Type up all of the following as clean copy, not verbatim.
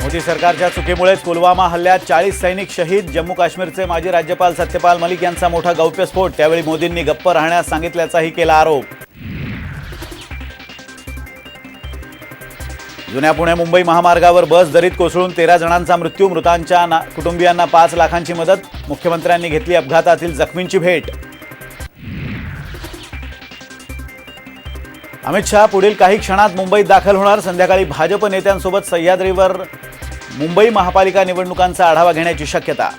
मोदी सरकारच्या चुकीमुळेच पुलवामा हल्ल्यात 40 सैनिक शहीद। जम्मू काश्मीरचे माजी राज्यपाल सत्यपाल मलिक यांचा मोठा गौप्यस्फोट। त्यावेळी मोदींनी गप्प राहण्यास सांगितल्याचाही केला आरोप। जुन्या पुणे मुंबई महामार्गावर बस दरीत कोसळून 13 जणांचा मृत्यू। मृतांच्या कुटुंबियांना 5 लाखांची मदत। मुख्यमंत्र्यांनी घेतली अपघातातील जखमींची भेट। अमित शहा पुढील काही क्षणात मुंबईत दाखल होणार। संध्याकाळी भाजप नेत्यांसोबत सह्याद्रीवर मुंबई महापालिका निवडणुकांचा आढावा घेण्याची शक्यता।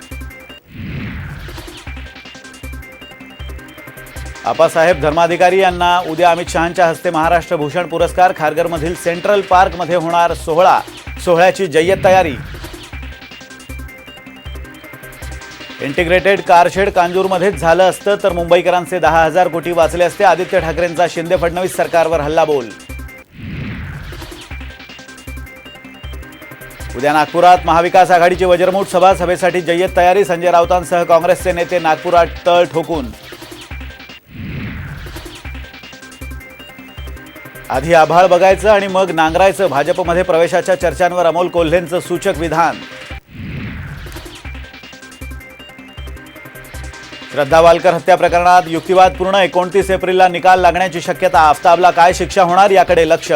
आप्पासाहेब धर्माधिकारी यांना उद्या अमित शहांच्या हस्ते महाराष्ट्र भूषण पुरस्कार। खारघरमधील सेंट्रल पार्कमध्ये होणार सोहळा। सोहळ्याची जय्यत तयारी। इंटिग्रेटेड कारशेड कांजूरमध्येच झालं असतं तर मुंबईकरांचे 10,000 कोटी वाचले असते। आदित्य ठाकरेंचा शिंदे फडणवीस सरकारवर हल्लाबोल। उद्या नागपुरात महाविकास आघाडीची वज्रमूठ सभा। सभेसाठी जय्यत तयारी। संजय राऊतांसह काँग्रेसचे नेते नागपुरात तळ ठोकून। आधी आभाळ बघायचं आणि मग नांगरायचं। भाजपमध्ये प्रवेशाच्या चर्चांवर अमोल कोल्हेंचं सूचक विधान। श्रद्धा वालकर हत्या प्रकरणात युक्तिवाद पूर्ण। 29 एप्रिलला निकाल लागण्याची शक्यता। आफताबला काय शिक्षा होणार याकडे लक्ष।